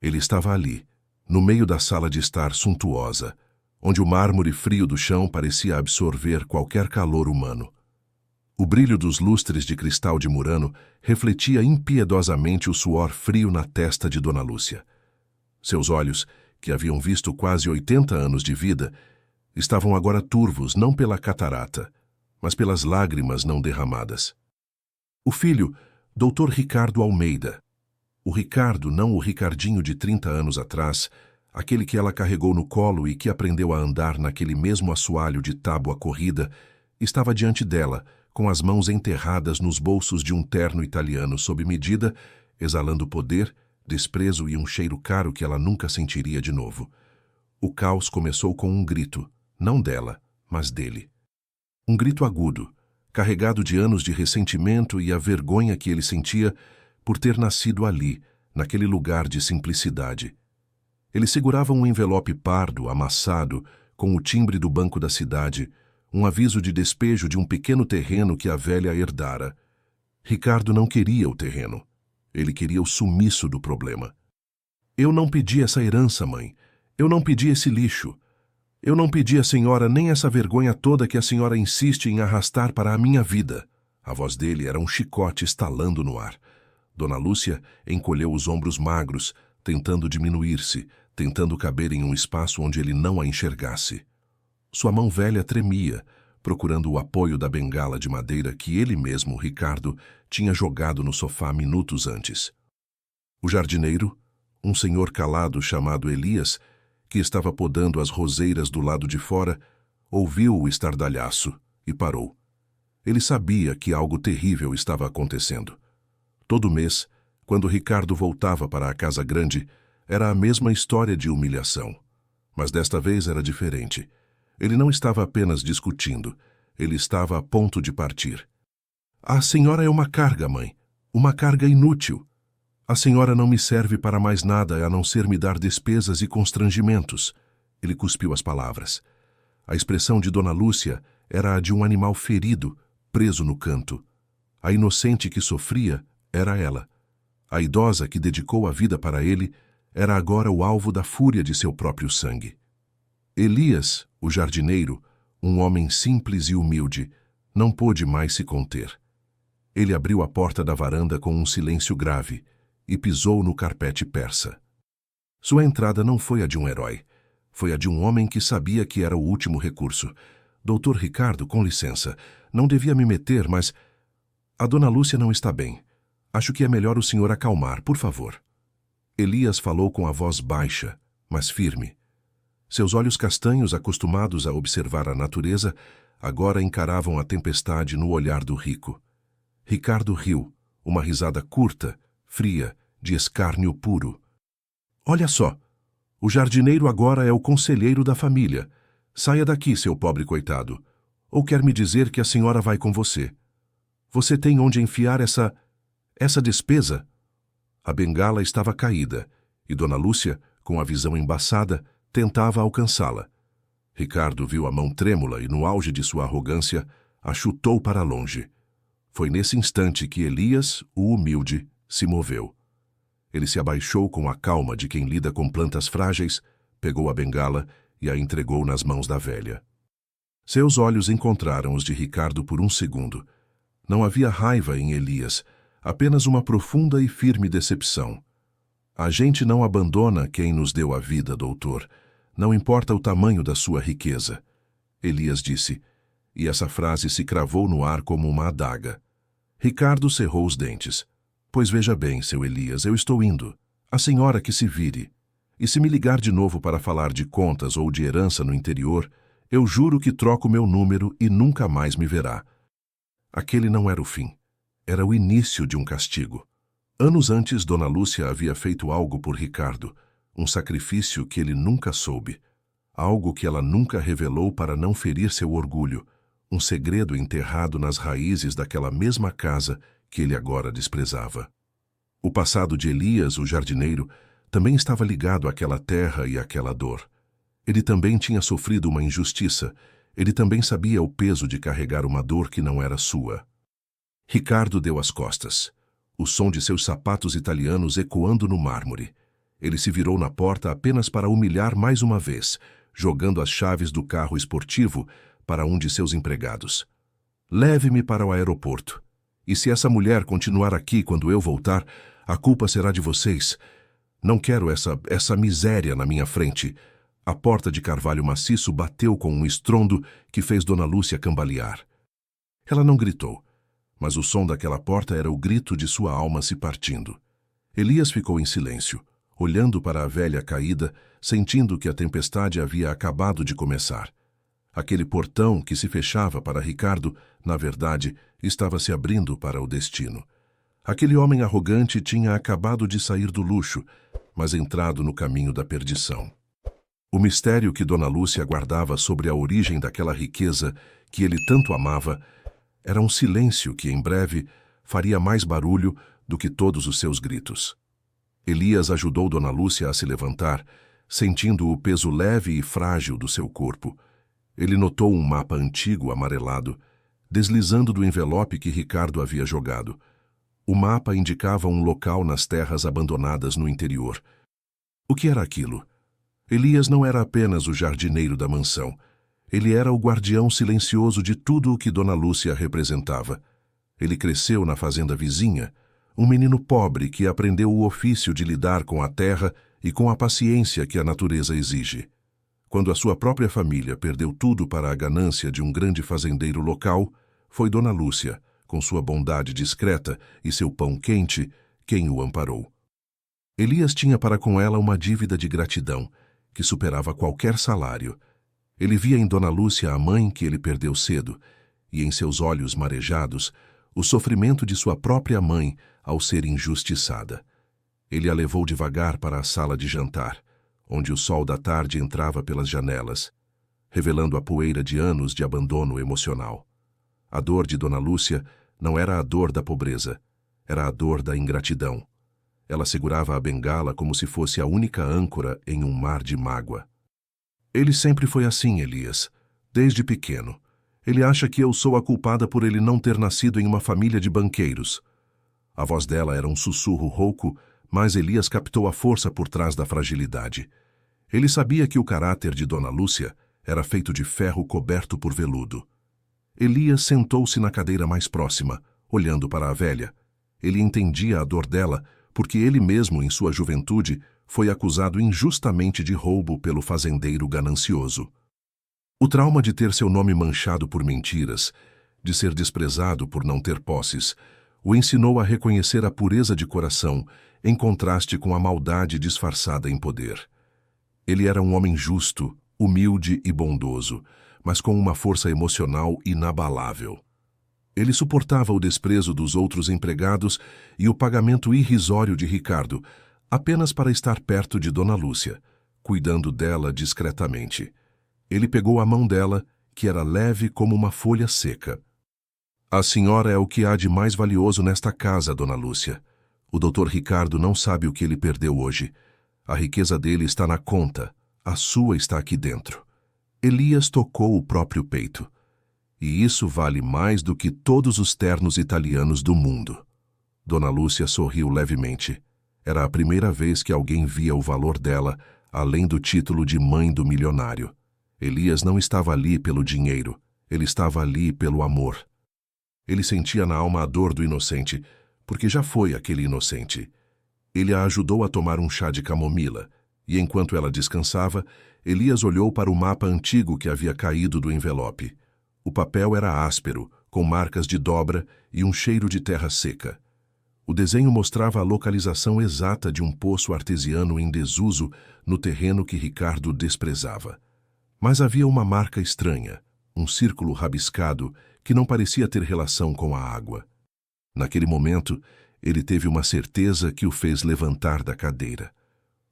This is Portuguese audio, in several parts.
Ele estava ali, no meio da sala de estar suntuosa, onde o mármore frio do chão parecia absorver qualquer calor humano. O brilho dos lustres de cristal de Murano refletia impiedosamente o suor frio na testa de Dona Lúcia. Seus olhos, que haviam visto quase 80 anos de vida, estavam agora turvos não pela catarata, mas pelas lágrimas não derramadas. O filho, Dr. Ricardo Almeida. O Ricardo, não o Ricardinho de 30 anos atrás, aquele que ela carregou no colo e que aprendeu a andar naquele mesmo assoalho de tábua corrida, estava diante dela, com as mãos enterradas nos bolsos de um terno italiano sob medida, exalando poder, desprezo e um cheiro caro que ela nunca sentiria de novo. O caos começou com um grito, não dela, mas dele. Um grito agudo, carregado de anos de ressentimento e a vergonha que ele sentia por ter nascido ali, naquele lugar de simplicidade. Ele segurava um envelope pardo, amassado, com o timbre do Banco da Cidade, um aviso de despejo de um pequeno terreno que a velha herdara. Ricardo não queria o terreno. Ele queria o sumiço do problema. Eu não pedi essa herança, mãe. Eu não pedi esse lixo. Eu não pedi à senhora nem essa vergonha toda que a senhora insiste em arrastar para a minha vida. A voz dele era um chicote estalando no ar. Dona Lúcia encolheu os ombros magros, tentando diminuir-se, tentando caber em um espaço onde ele não a enxergasse. Sua mão velha tremia, procurando o apoio da bengala de madeira que ele mesmo, Ricardo, tinha jogado no sofá minutos antes. O jardineiro, um senhor calado chamado Elias, que estava podando as roseiras do lado de fora, ouviu o estardalhaço e parou. Ele sabia que algo terrível estava acontecendo. Todo mês, quando Ricardo voltava para a casa grande, era a mesma história de humilhação. Mas desta vez era diferente. Ele não estava apenas discutindo, ele estava a ponto de partir. A senhora é uma carga, mãe, uma carga inútil. A senhora não me serve para mais nada a não ser me dar despesas e constrangimentos. Ele cuspiu as palavras. A expressão de Dona Lúcia era a de um animal ferido, preso no canto. A inocente que sofria era ela. A idosa que dedicou a vida para ele era agora o alvo da fúria de seu próprio sangue. Elias, o jardineiro, um homem simples e humilde, não pôde mais se conter. Ele abriu a porta da varanda com um silêncio grave e pisou no carpete persa. Sua entrada não foi a de um herói, foi a de um homem que sabia que era o último recurso. Doutor Ricardo, com licença, não devia me meter, mas... A Dona Lúcia não está bem. Acho que é melhor o senhor acalmar, por favor. Elias falou com a voz baixa, mas firme. Seus olhos castanhos, acostumados a observar a natureza, agora encaravam a tempestade no olhar do rico. Ricardo riu, uma risada curta, fria, de escárnio puro. Olha só, o jardineiro agora é o conselheiro da família. Saia daqui, seu pobre coitado. Ou quer me dizer que a senhora vai com você? Você tem onde enfiar essa despesa? A bengala estava caída, e Dona Lúcia, com a visão embaçada, tentava alcançá-la. Ricardo viu a mão trêmula e, no auge de sua arrogância, a chutou para longe. Foi nesse instante que Elias, o humilde, se moveu. Ele se abaixou com a calma de quem lida com plantas frágeis, pegou a bengala e a entregou nas mãos da velha. Seus olhos encontraram os de Ricardo por um segundo. Não havia raiva em Elias, apenas uma profunda e firme decepção. A gente não abandona quem nos deu a vida, doutor. Não importa o tamanho da sua riqueza. Elias disse, e essa frase se cravou no ar como uma adaga. Ricardo cerrou os dentes. Pois veja bem, seu Elias, eu estou indo. A senhora que se vire. E se me ligar de novo para falar de contas ou de herança no interior, eu juro que troco meu número e nunca mais me verá. Aquele não era o fim. Era o início de um castigo. Anos antes, Dona Lúcia havia feito algo por Ricardo, um sacrifício que ele nunca soube, algo que ela nunca revelou para não ferir seu orgulho, um segredo enterrado nas raízes daquela mesma casa que ele agora desprezava. O passado de Elias, o jardineiro, também estava ligado àquela terra e àquela dor. Ele também tinha sofrido uma injustiça, ele também sabia o peso de carregar uma dor que não era sua. Ricardo deu as costas, o som de seus sapatos italianos ecoando no mármore. Ele se virou na porta apenas para humilhar mais uma vez, jogando as chaves do carro esportivo para um de seus empregados. Leve-me para o aeroporto. E se essa mulher continuar aqui quando eu voltar, a culpa será de vocês. Não quero essa miséria na minha frente. A porta de carvalho maciço bateu com um estrondo que fez Dona Lúcia cambalear. Ela não gritou, mas o som daquela porta era o grito de sua alma se partindo. Elias ficou em silêncio, olhando para a velha caída, sentindo que a tempestade havia acabado de começar. Aquele portão que se fechava para Ricardo, na verdade, estava se abrindo para o destino. Aquele homem arrogante tinha acabado de sair do luxo, mas entrado no caminho da perdição. O mistério que Dona Lúcia guardava sobre a origem daquela riqueza que ele tanto amava era um silêncio que, em breve, faria mais barulho do que todos os seus gritos. Elias ajudou Dona Lúcia a se levantar, sentindo o peso leve e frágil do seu corpo. Ele notou um mapa antigo amarelado, deslizando do envelope que Ricardo havia jogado. O mapa indicava um local nas terras abandonadas no interior. O que era aquilo? Elias não era apenas o jardineiro da mansão. Ele era o guardião silencioso de tudo o que Dona Lúcia representava. Ele cresceu na fazenda vizinha, um menino pobre que aprendeu o ofício de lidar com a terra e com a paciência que a natureza exige. Quando a sua própria família perdeu tudo para a ganância de um grande fazendeiro local, foi Dona Lúcia, com sua bondade discreta e seu pão quente, quem o amparou. Elias tinha para com ela uma dívida de gratidão, que superava qualquer salário. Ele via em Dona Lúcia a mãe que ele perdeu cedo, e em seus olhos marejados, o sofrimento de sua própria mãe ao ser injustiçada. Ele a levou devagar para a sala de jantar, onde o sol da tarde entrava pelas janelas, revelando a poeira de anos de abandono emocional. A dor de Dona Lúcia não era a dor da pobreza, era a dor da ingratidão. Ela segurava a bengala como se fosse a única âncora em um mar de mágoa. Ele sempre foi assim, Elias, desde pequeno. Ele acha que eu sou a culpada por ele não ter nascido em uma família de banqueiros. A voz dela era um sussurro rouco, mas Elias captou a força por trás da fragilidade. Ele sabia que o caráter de Dona Lúcia era feito de ferro coberto por veludo. Elias sentou-se na cadeira mais próxima, olhando para a velha. Ele entendia a dor dela, porque ele mesmo, em sua juventude, foi acusado injustamente de roubo pelo fazendeiro ganancioso. O trauma de ter seu nome manchado por mentiras, de ser desprezado por não ter posses, o ensinou a reconhecer a pureza de coração, em contraste com a maldade disfarçada em poder. Ele era um homem justo, humilde e bondoso, mas com uma força emocional inabalável. Ele suportava o desprezo dos outros empregados e o pagamento irrisório de Ricardo, apenas para estar perto de Dona Lúcia, cuidando dela discretamente. Ele pegou a mão dela, que era leve como uma folha seca. A senhora é o que há de mais valioso nesta casa, Dona Lúcia. O Dr. Ricardo não sabe o que ele perdeu hoje. A riqueza dele está na conta, a sua está aqui dentro. Elias tocou o próprio peito. E isso vale mais do que todos os ternos italianos do mundo. Dona Lúcia sorriu levemente. Era a primeira vez que alguém via o valor dela, além do título de mãe do milionário. Elias não estava ali pelo dinheiro, ele estava ali pelo amor. Ele sentia na alma a dor do inocente, porque já foi aquele inocente. Ele a ajudou a tomar um chá de camomila, e enquanto ela descansava, Elias olhou para o mapa antigo que havia caído do envelope. O papel era áspero, com marcas de dobra e um cheiro de terra seca. O desenho mostrava a localização exata de um poço artesiano em desuso no terreno que Ricardo desprezava. Mas havia uma marca estranha, um círculo rabiscado que não parecia ter relação com a água. Naquele momento, ele teve uma certeza que o fez levantar da cadeira.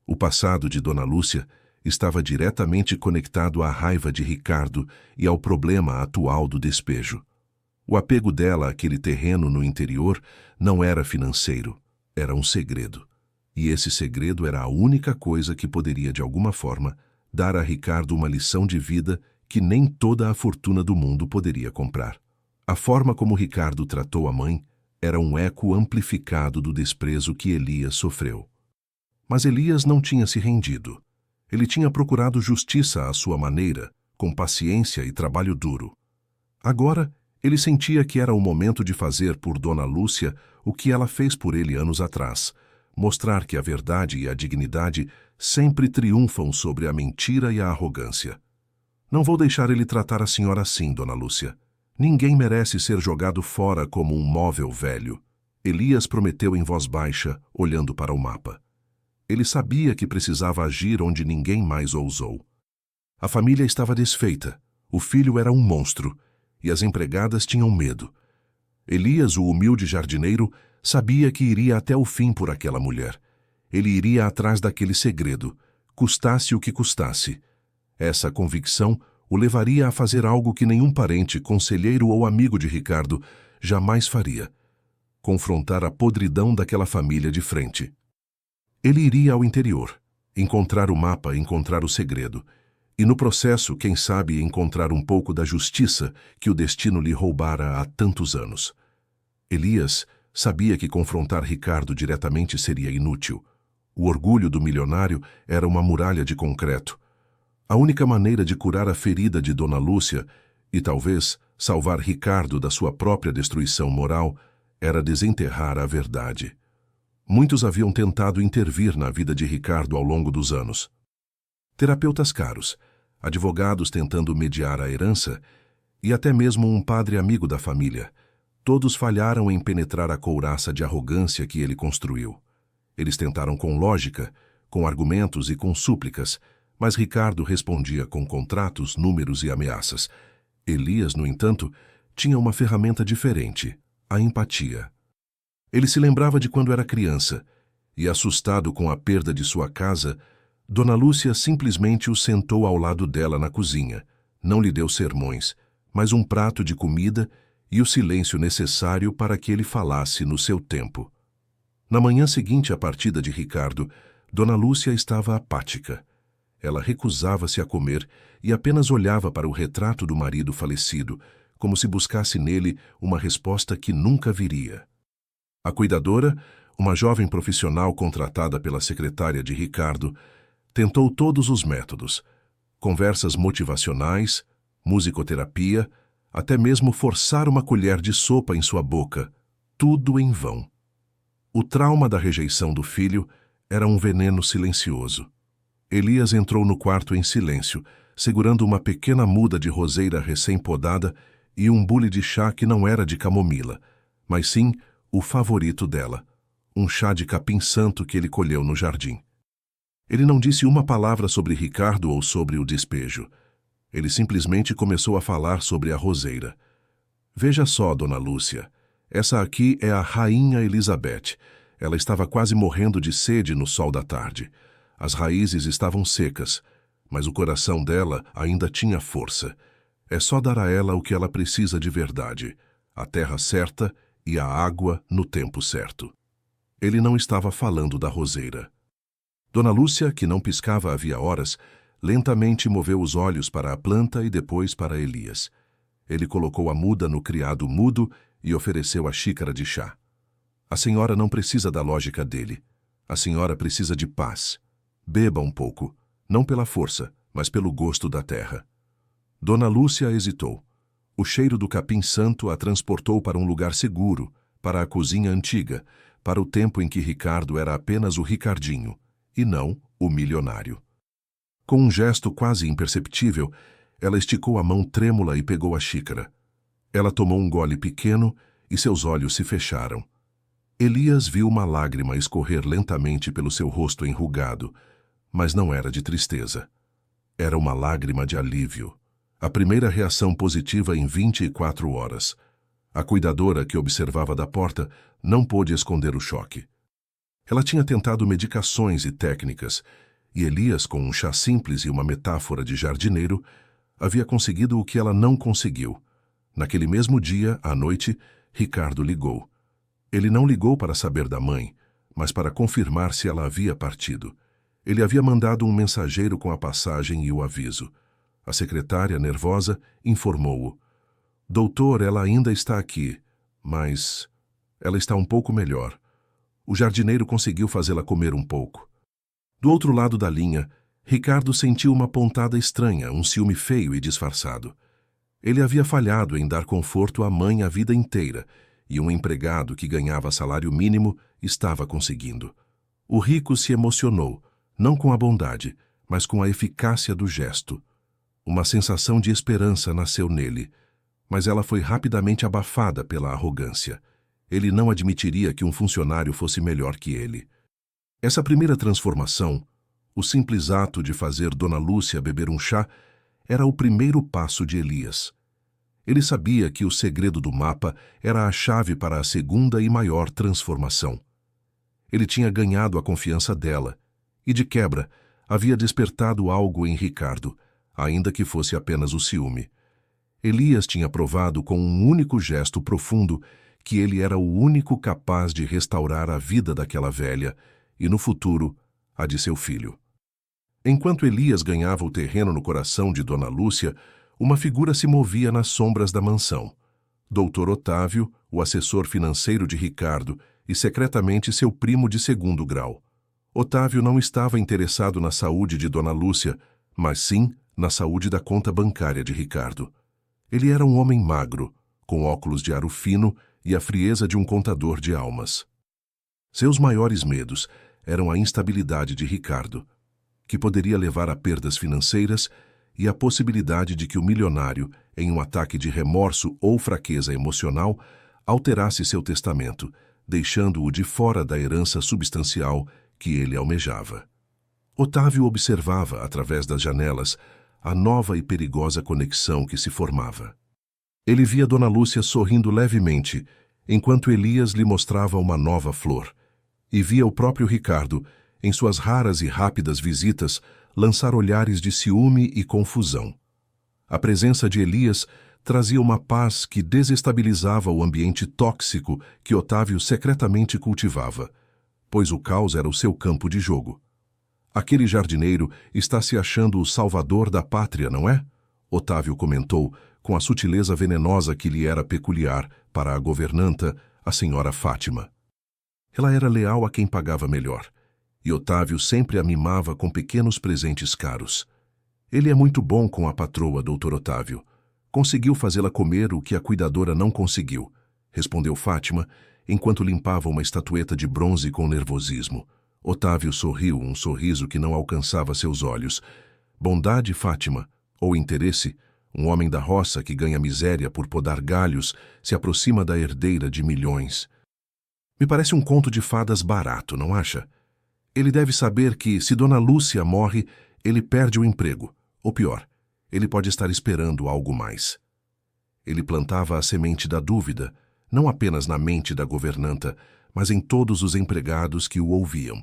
O passado de Dona Lúcia estava diretamente conectado à raiva de Ricardo e ao problema atual do despejo. O apego dela àquele terreno no interior não era financeiro, era um segredo. E esse segredo era a única coisa que poderia, de alguma forma, dar a Ricardo uma lição de vida que nem toda a fortuna do mundo poderia comprar. A forma como Ricardo tratou a mãe era um eco amplificado do desprezo que Elias sofreu. Mas Elias não tinha se rendido. Ele tinha procurado justiça à sua maneira, com paciência e trabalho duro. Agora, ele sentia que era o momento de fazer por Dona Lúcia o que ela fez por ele anos atrás, mostrar que a verdade e a dignidade sempre triunfam sobre a mentira e a arrogância. Não vou deixar ele tratar a senhora assim, Dona Lúcia. Ninguém merece ser jogado fora como um móvel velho. Elias prometeu em voz baixa, olhando para o mapa. Ele sabia que precisava agir onde ninguém mais ousou. A família estava desfeita, o filho era um monstro, e as empregadas tinham medo. Elias, o humilde jardineiro, sabia que iria até o fim por aquela mulher. Ele iria atrás daquele segredo, custasse o que custasse. Essa convicção o levaria a fazer algo que nenhum parente, conselheiro ou amigo de Ricardo jamais faria: confrontar a podridão daquela família de frente. Ele iria ao interior, encontrar o mapa, encontrar o segredo, e no processo, quem sabe, encontrar um pouco da justiça que o destino lhe roubara há tantos anos. Elias sabia que confrontar Ricardo diretamente seria inútil. O orgulho do milionário era uma muralha de concreto. A única maneira de curar a ferida de Dona Lúcia e, talvez, salvar Ricardo da sua própria destruição moral era desenterrar a verdade. Muitos haviam tentado intervir na vida de Ricardo ao longo dos anos. Terapeutas caros, advogados tentando mediar a herança e até mesmo um padre amigo da família. Todos falharam em penetrar a couraça de arrogância que ele construiu. Eles tentaram com lógica, com argumentos e com súplicas, mas Ricardo respondia com contratos, números e ameaças. Elias, no entanto, tinha uma ferramenta diferente: a empatia. Ele se lembrava de quando era criança, e, assustado com a perda de sua casa, Dona Lúcia simplesmente o sentou ao lado dela na cozinha. Não lhe deu sermões, mas um prato de comida e o silêncio necessário para que ele falasse no seu tempo. Na manhã seguinte à partida de Ricardo, Dona Lúcia estava apática. Ela recusava-se a comer e apenas olhava para o retrato do marido falecido, como se buscasse nele uma resposta que nunca viria. A cuidadora, uma jovem profissional contratada pela secretária de Ricardo, tentou todos os métodos: conversas motivacionais, musicoterapia, até mesmo forçar uma colher de sopa em sua boca, tudo em vão. O trauma da rejeição do filho era um veneno silencioso. Elias entrou no quarto em silêncio, segurando uma pequena muda de roseira recém-podada e um bule de chá que não era de camomila, mas sim o favorito dela, um chá de capim-santo que ele colheu no jardim. Ele não disse uma palavra sobre Ricardo ou sobre o despejo. Ele simplesmente começou a falar sobre a roseira. Veja só, Dona Lúcia, essa aqui é a Rainha Elizabeth. Ela estava quase morrendo de sede no sol da tarde. As raízes estavam secas, mas o coração dela ainda tinha força. É só dar a ela o que ela precisa de verdade: a terra certa e a água no tempo certo. Ele não estava falando da roseira. Dona Lúcia, que não piscava havia horas, lentamente moveu os olhos para a planta e depois para Elias. Ele colocou a muda no criado mudo e ofereceu a xícara de chá. A senhora não precisa da lógica dele. A senhora precisa de paz. Beba um pouco, não pela força, mas pelo gosto da terra. Dona Lúcia hesitou. O cheiro do capim-santo a transportou para um lugar seguro, para a cozinha antiga, para o tempo em que Ricardo era apenas o Ricardinho, e não o milionário. Com um gesto quase imperceptível, ela esticou a mão trêmula e pegou a xícara. Ela tomou um gole pequeno e seus olhos se fecharam. Elias viu uma lágrima escorrer lentamente pelo seu rosto enrugado, mas não era de tristeza. Era uma lágrima de alívio. A primeira reação positiva em 24 horas. A cuidadora, que observava da porta, não pôde esconder o choque. Ela tinha tentado medicações e técnicas, e Elias, com um chá simples e uma metáfora de jardineiro, havia conseguido o que ela não conseguiu. Naquele mesmo dia, à noite, Ricardo ligou. Ele não ligou para saber da mãe, mas para confirmar se ela havia partido. Ele havia mandado um mensageiro com a passagem e o aviso. A secretária, nervosa, informou-o. Doutor, ela ainda está aqui, mas ela está um pouco melhor. O jardineiro conseguiu fazê-la comer um pouco. Do outro lado da linha, Ricardo sentiu uma pontada estranha, um ciúme feio e disfarçado. Ele havia falhado em dar conforto à mãe a vida inteira, e um empregado que ganhava salário mínimo estava conseguindo. O rico se emocionou, não com a bondade, mas com a eficácia do gesto. Uma sensação de esperança nasceu nele, mas ela foi rapidamente abafada pela arrogância. Ele não admitiria que um funcionário fosse melhor que ele. Essa primeira transformação, o simples ato de fazer Dona Lúcia beber um chá, era o primeiro passo de Elias. Ele sabia que o segredo do mapa era a chave para a segunda e maior transformação. Ele tinha ganhado a confiança dela e, de quebra, havia despertado algo em Ricardo, ainda que fosse apenas o ciúme. Elias tinha provado com um único gesto profundo que ele era o único capaz de restaurar a vida daquela velha e, no futuro, a de seu filho. Enquanto Elias ganhava o terreno no coração de Dona Lúcia, uma figura se movia nas sombras da mansão. Dr. Otávio, o assessor financeiro de Ricardo e secretamente seu primo de segundo grau. Otávio não estava interessado na saúde de Dona Lúcia, mas sim na saúde da conta bancária de Ricardo. Ele era um homem magro, com óculos de aro fino e a frieza de um contador de almas. Seus maiores medos eram a instabilidade de Ricardo, que poderia levar a perdas financeiras, e a possibilidade de que o milionário, em um ataque de remorso ou fraqueza emocional, alterasse seu testamento, deixando-o de fora da herança substancial que ele almejava. Otávio observava, através das janelas, a nova e perigosa conexão que se formava. Ele via Dona Lúcia sorrindo levemente, enquanto Elias lhe mostrava uma nova flor, e via o próprio Ricardo, em suas raras e rápidas visitas, lançar olhares de ciúme e confusão. A presença de Elias trazia uma paz que desestabilizava o ambiente tóxico que Otávio secretamente cultivava, pois o caos era o seu campo de jogo. Aquele jardineiro está se achando o salvador da pátria, não é? Otávio comentou, com a sutileza venenosa que lhe era peculiar para a governanta, a senhora Fátima. Ela era leal a quem pagava melhor, e Otávio sempre a mimava com pequenos presentes caros. Ele é muito bom com a patroa, Dr. Otávio. Conseguiu fazê-la comer o que a cuidadora não conseguiu, respondeu Fátima, enquanto limpava uma estatueta de bronze com nervosismo. Otávio sorriu, um sorriso que não alcançava seus olhos. Bondade, Fátima, ou interesse, um homem da roça que ganha miséria por podar galhos, se aproxima da herdeira de milhões. Me parece um conto de fadas barato, não acha? Ele deve saber que, se Dona Lúcia morre, ele perde o emprego. Ou pior, ele pode estar esperando algo mais. Ele plantava a semente da dúvida, não apenas na mente da governanta, mas em todos os empregados que o ouviam.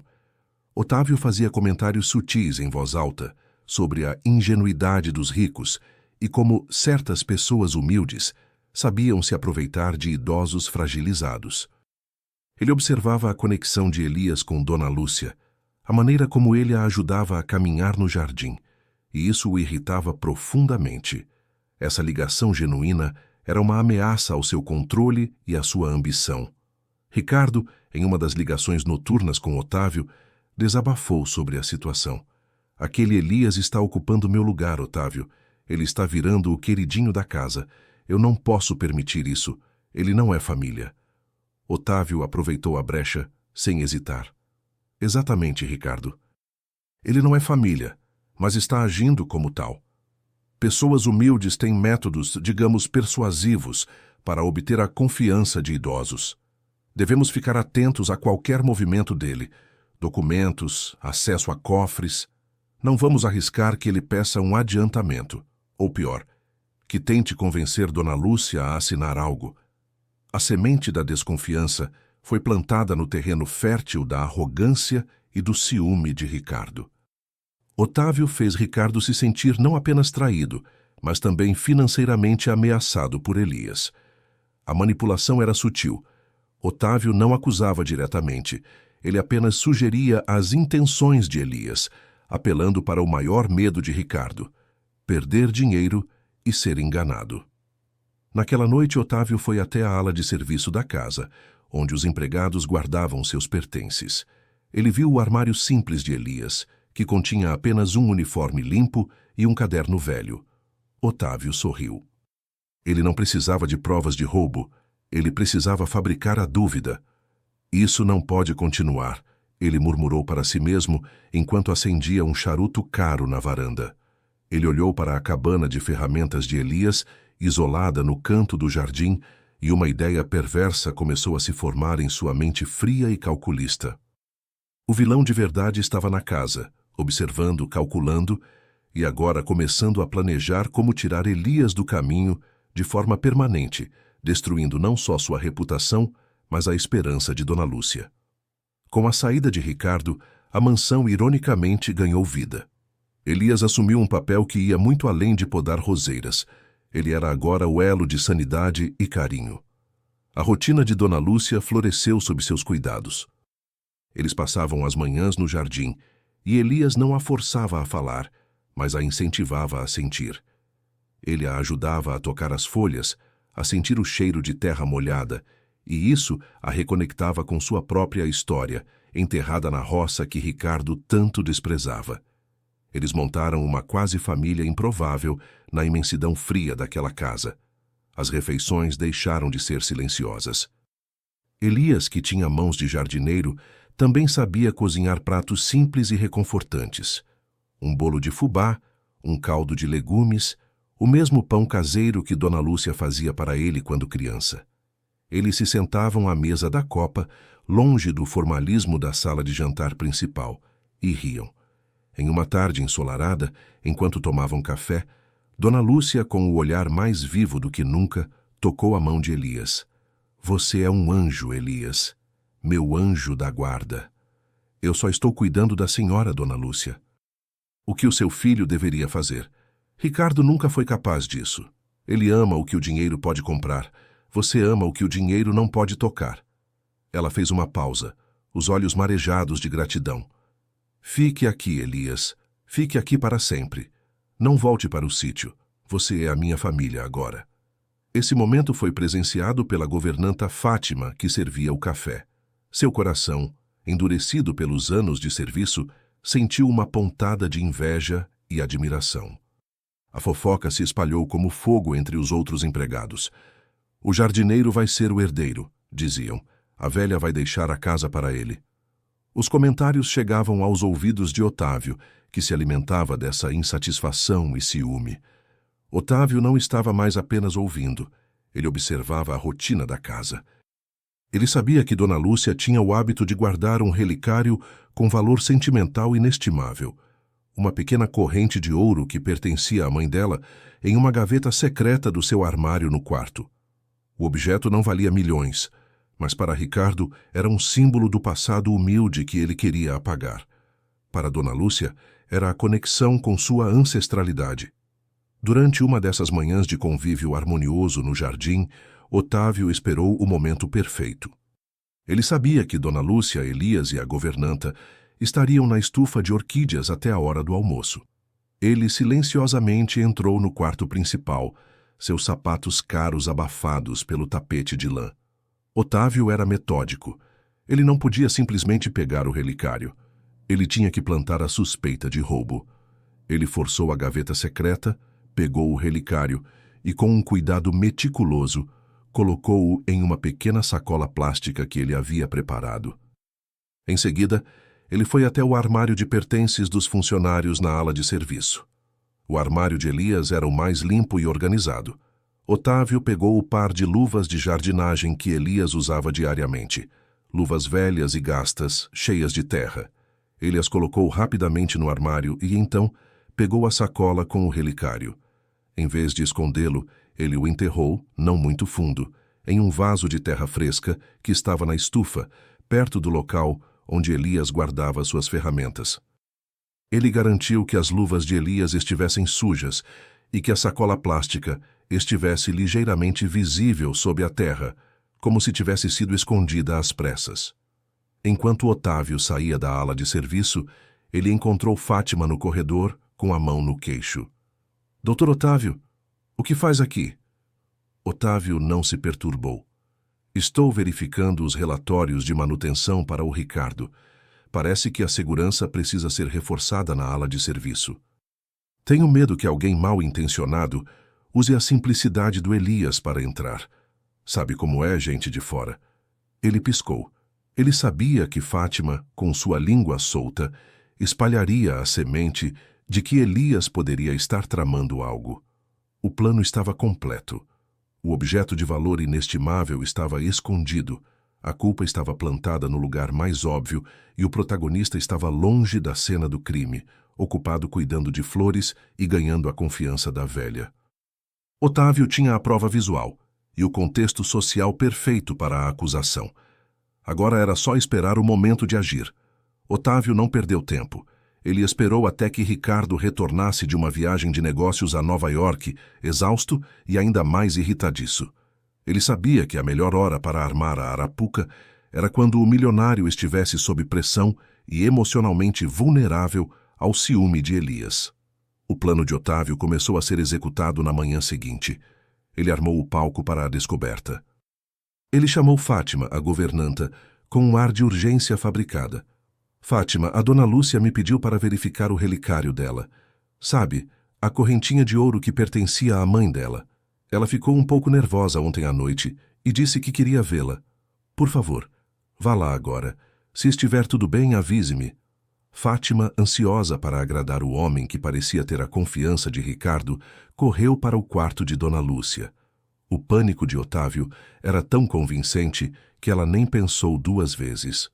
Otávio fazia comentários sutis em voz alta sobre a ingenuidade dos ricos e como certas pessoas humildes sabiam se aproveitar de idosos fragilizados. Ele observava a conexão de Elias com Dona Lúcia, a maneira como ele a ajudava a caminhar no jardim, e isso o irritava profundamente. Essa ligação genuína era uma ameaça ao seu controle e à sua ambição. Ricardo, em uma das ligações noturnas com Otávio, desabafou sobre a situação. Aquele Elias está ocupando meu lugar, Otávio. Ele está virando o queridinho da casa. Eu não posso permitir isso. Ele não é família. Otávio aproveitou a brecha, sem hesitar. Exatamente, Ricardo. Ele não é família, mas está agindo como tal. Pessoas humildes têm métodos, digamos, persuasivos para obter a confiança de idosos. Devemos ficar atentos a qualquer movimento dele. Documentos, acesso a cofres. Não vamos arriscar que ele peça um adiantamento. Ou pior, que tente convencer Dona Lúcia a assinar algo. A semente da desconfiança foi plantada no terreno fértil da arrogância e do ciúme de Ricardo. Otávio fez Ricardo se sentir não apenas traído, mas também financeiramente ameaçado por Elias. A manipulação era sutil. Otávio não acusava diretamente. Ele apenas sugeria as intenções de Elias, apelando para o maior medo de Ricardo: perder dinheiro e ser enganado. Naquela noite, Otávio foi até a ala de serviço da casa, onde os empregados guardavam seus pertences. Ele viu o armário simples de Elias, que continha apenas um uniforme limpo e um caderno velho. Otávio sorriu. Ele não precisava de provas de roubo, ele precisava fabricar a dúvida. Isso não pode continuar, ele murmurou para si mesmo enquanto acendia um charuto caro na varanda. Ele olhou para a cabana de ferramentas de Elias, isolada no canto do jardim, e uma ideia perversa começou a se formar em sua mente fria e calculista. O vilão de verdade estava na casa, observando, calculando, e agora começando a planejar como tirar Elias do caminho de forma permanente, destruindo não só sua reputação, mas a esperança de Dona Lúcia. Com a saída de Ricardo, a mansão ironicamente ganhou vida. Elias assumiu um papel que ia muito além de podar roseiras. Ele era agora o elo de sanidade e carinho. A rotina de Dona Lúcia floresceu sob seus cuidados. Eles passavam as manhãs no jardim, e Elias não a forçava a falar, mas a incentivava a sentir. Ele a ajudava a tocar as folhas, a sentir o cheiro de terra molhada, e isso a reconectava com sua própria história, enterrada na roça que Ricardo tanto desprezava. Eles montaram uma quase família improvável na imensidão fria daquela casa. As refeições deixaram de ser silenciosas. Elias, que tinha mãos de jardineiro, também sabia cozinhar pratos simples e reconfortantes. Um bolo de fubá, um caldo de legumes, o mesmo pão caseiro que Dona Lúcia fazia para ele quando criança. Eles se sentavam à mesa da copa, longe do formalismo da sala de jantar principal, e riam. Em uma tarde ensolarada, enquanto tomavam café, Dona Lúcia, com o olhar mais vivo do que nunca, tocou a mão de Elias. Você é um anjo, Elias. Meu anjo da guarda. Eu só estou cuidando da senhora, Dona Lúcia. O que o seu filho deveria fazer? Ricardo nunca foi capaz disso. Ele ama o que o dinheiro pode comprar. Você ama o que o dinheiro não pode tocar. Ela fez uma pausa, os olhos marejados de gratidão. Fique aqui, Elias. Fique aqui para sempre. Não volte para o sítio. Você é a minha família agora. Esse momento foi presenciado pela governanta Fátima, que servia o café. Seu coração, endurecido pelos anos de serviço, sentiu uma pontada de inveja e admiração. A fofoca se espalhou como fogo entre os outros empregados. O jardineiro vai ser o herdeiro, diziam. A velha vai deixar a casa para ele. Os comentários chegavam aos ouvidos de Otávio, que se alimentava dessa insatisfação e ciúme. Otávio não estava mais apenas ouvindo. Ele observava a rotina da casa. Ele sabia que Dona Lúcia tinha o hábito de guardar um relicário com valor sentimental inestimável. Uma pequena corrente de ouro que pertencia à mãe dela em uma gaveta secreta do seu armário no quarto. O objeto não valia milhões, mas para Ricardo era um símbolo do passado humilde que ele queria apagar. Para Dona Lúcia, era a conexão com sua ancestralidade. Durante uma dessas manhãs de convívio harmonioso no jardim, Otávio esperou o momento perfeito. Ele sabia que Dona Lúcia, Elias e a governanta estariam na estufa de orquídeas até a hora do almoço. Ele silenciosamente entrou no quarto principal, seus sapatos caros abafados pelo tapete de lã. Otávio era metódico. Ele não podia simplesmente pegar o relicário. Ele tinha que plantar a suspeita de roubo. Ele forçou a gaveta secreta, pegou o relicário e, com um cuidado meticuloso, colocou-o em uma pequena sacola plástica que ele havia preparado. Em seguida, ele foi até o armário de pertences dos funcionários na ala de serviço. O armário de Elias era o mais limpo e organizado. Otávio pegou o par de luvas de jardinagem que Elias usava diariamente, luvas velhas e gastas, cheias de terra. Ele as colocou rapidamente no armário e, então, pegou a sacola com o relicário. Em vez de escondê-lo, ele o enterrou, não muito fundo, em um vaso de terra fresca que estava na estufa, perto do local onde Elias guardava suas ferramentas. Ele garantiu que as luvas de Elias estivessem sujas e que a sacola plástica estivesse ligeiramente visível sob a terra, como se tivesse sido escondida às pressas. Enquanto Otávio saía da ala de serviço, ele encontrou Fátima no corredor, com a mão no queixo. — Doutor Otávio, o que faz aqui? Otávio não se perturbou. — Estou verificando os relatórios de manutenção para o Ricardo. Parece que a segurança precisa ser reforçada na ala de serviço. Tenho medo que alguém mal intencionado use a simplicidade do Elias para entrar. Sabe como é, gente de fora? Ele piscou. Ele sabia que Fátima, com sua língua solta, espalharia a semente de que Elias poderia estar tramando algo. O plano estava completo. O objeto de valor inestimável estava escondido. A culpa estava plantada no lugar mais óbvio e o protagonista estava longe da cena do crime, ocupado cuidando de flores e ganhando a confiança da velha. Otávio tinha a prova visual e o contexto social perfeito para a acusação. Agora era só esperar o momento de agir. Otávio não perdeu tempo. Ele esperou até que Ricardo retornasse de uma viagem de negócios a Nova York, exausto e ainda mais irritadiço. Ele sabia que a melhor hora para armar a arapuca era quando o milionário estivesse sob pressão e emocionalmente vulnerável ao ciúme de Elias. O plano de Otávio começou a ser executado na manhã seguinte. Ele armou o palco para a descoberta. Ele chamou Fátima, a governanta, com um ar de urgência fabricada. Fátima, a dona Lúcia me pediu para verificar o relicário dela. Sabe, a correntinha de ouro que pertencia à mãe dela. Ela ficou um pouco nervosa ontem à noite e disse que queria vê-la. Por favor, vá lá agora. Se estiver tudo bem, avise-me. Fátima, ansiosa para agradar o homem que parecia ter a confiança de Ricardo, correu para o quarto de dona Lúcia. O pânico de Otávio era tão convincente que ela nem pensou duas vezes.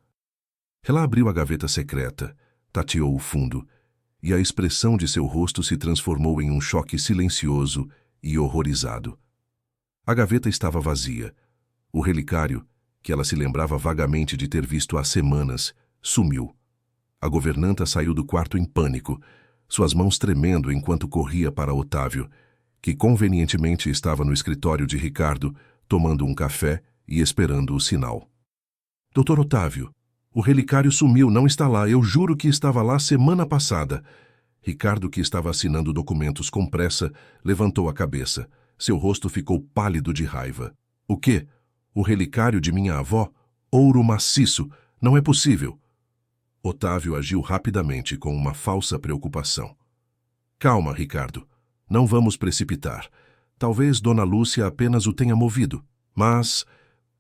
Ela abriu a gaveta secreta, tateou o fundo, e a expressão de seu rosto se transformou em um choque silencioso e horrorizado. A gaveta estava vazia. O relicário, que ela se lembrava vagamente de ter visto há semanas, sumiu. A governanta saiu do quarto em pânico, suas mãos tremendo enquanto corria para Otávio, que convenientemente estava no escritório de Ricardo, tomando um café e esperando o sinal. Doutor Otávio, o relicário sumiu, não está lá. Eu juro que estava lá semana passada. Ricardo, que estava assinando documentos com pressa, levantou a cabeça. Seu rosto ficou pálido de raiva. O quê? O relicário de minha avó? Ouro maciço. Não é possível. Otávio agiu rapidamente com uma falsa preocupação. Calma, Ricardo. Não vamos precipitar. Talvez Dona Lúcia apenas o tenha movido. Mas,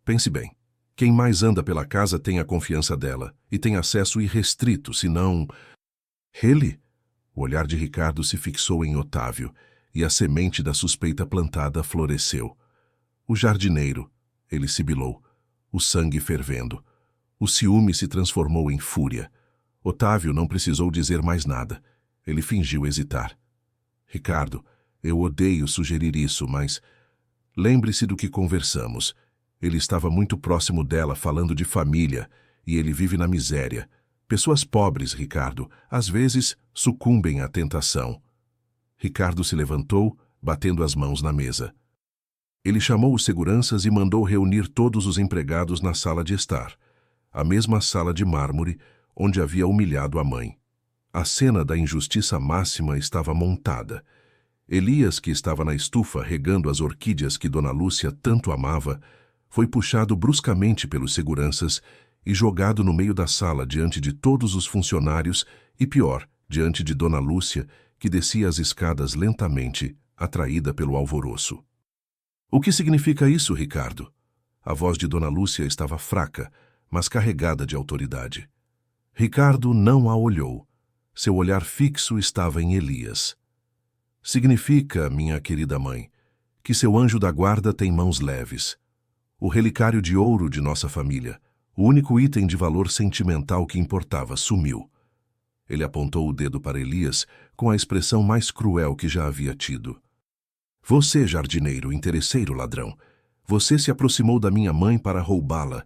pense bem. Quem mais anda pela casa tem a confiança dela e tem acesso irrestrito, senão... Ele? O olhar de Ricardo se fixou em Otávio e a semente da suspeita plantada floresceu. O jardineiro, ele sibilou, o sangue fervendo. O ciúme se transformou em fúria. Otávio não precisou dizer mais nada. Ele fingiu hesitar. Ricardo, eu odeio sugerir isso, mas... Lembre-se do que conversamos. Ele estava muito próximo dela, falando de família, e ele vive na miséria. Pessoas pobres, Ricardo, às vezes sucumbem à tentação. Ricardo se levantou, batendo as mãos na mesa. Ele chamou os seguranças e mandou reunir todos os empregados na sala de estar, a mesma sala de mármore onde havia humilhado a mãe. A cena da injustiça máxima estava montada. Elias, que estava na estufa regando as orquídeas que Dona Lúcia tanto amava, foi puxado bruscamente pelos seguranças e jogado no meio da sala diante de todos os funcionários e, pior, diante de Dona Lúcia, que descia as escadas lentamente, atraída pelo alvoroço. O que significa isso, Ricardo? A voz de Dona Lúcia estava fraca, mas carregada de autoridade. Ricardo não a olhou. Seu olhar fixo estava em Elias. Significa, minha querida mãe, que seu anjo da guarda tem mãos leves. O relicário de ouro de nossa família, o único item de valor sentimental que importava, sumiu. Ele apontou o dedo para Elias com a expressão mais cruel que já havia tido. Você, jardineiro, interesseiro ladrão, você se aproximou da minha mãe para roubá-la.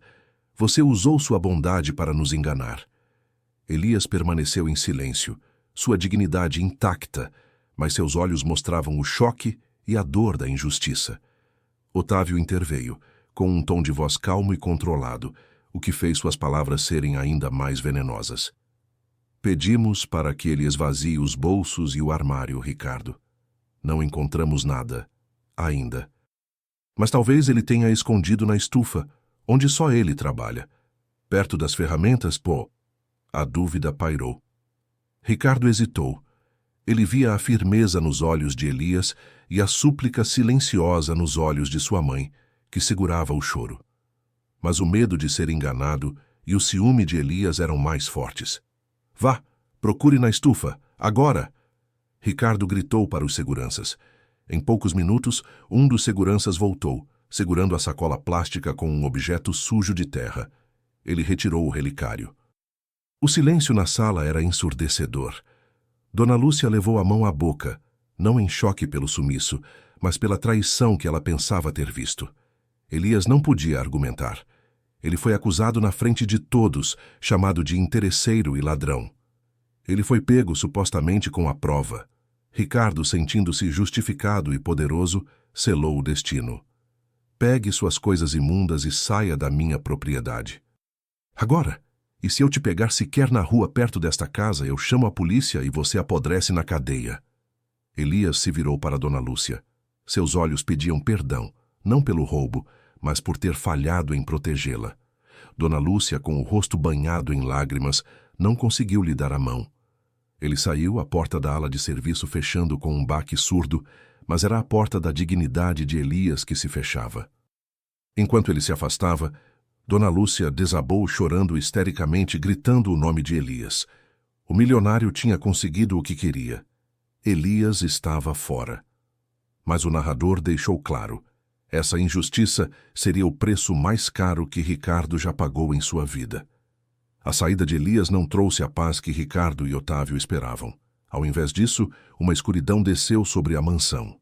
Você usou sua bondade para nos enganar. Elias permaneceu em silêncio, sua dignidade intacta, mas seus olhos mostravam o choque e a dor da injustiça. Otávio interveio, com um tom de voz calmo e controlado, o que fez suas palavras serem ainda mais venenosas. Pedimos para que ele esvazie os bolsos e o armário, Ricardo. Não encontramos nada, ainda. Mas talvez ele tenha escondido na estufa, onde só ele trabalha. Perto das ferramentas, pô. A dúvida pairou. Ricardo hesitou. Ele via a firmeza nos olhos de Elias e a súplica silenciosa nos olhos de sua mãe, que segurava o choro. Mas o medo de ser enganado e o ciúme de Elias eram mais fortes. Vá, procure na estufa, agora! Ricardo gritou para os seguranças. Em poucos minutos, um dos seguranças voltou, segurando a sacola plástica com um objeto sujo de terra. Ele retirou o relicário. O silêncio na sala era ensurdecedor. Dona Lúcia levou a mão à boca, não em choque pelo sumiço, mas pela traição que ela pensava ter visto. Elias não podia argumentar. Ele foi acusado na frente de todos, chamado de interesseiro e ladrão. Ele foi pego supostamente com a prova. Ricardo, sentindo-se justificado e poderoso, selou o destino. Pegue suas coisas imundas e saia da minha propriedade. Agora! E se eu te pegar sequer na rua perto desta casa, eu chamo a polícia e você apodrece na cadeia. Elias se virou para Dona Lúcia. Seus olhos pediam perdão, não pelo roubo, mas por ter falhado em protegê-la. Dona Lúcia, com o rosto banhado em lágrimas, não conseguiu lhe dar a mão. Ele saiu, a porta da ala de serviço fechando com um baque surdo, mas era a porta da dignidade de Elias que se fechava. Enquanto ele se afastava, Dona Lúcia desabou chorando histericamente, gritando o nome de Elias. O milionário tinha conseguido o que queria. Elias estava fora. Mas o narrador deixou claro: essa injustiça seria o preço mais caro que Ricardo já pagou em sua vida. A saída de Elias não trouxe a paz que Ricardo e Otávio esperavam. Ao invés disso, uma escuridão desceu sobre a mansão.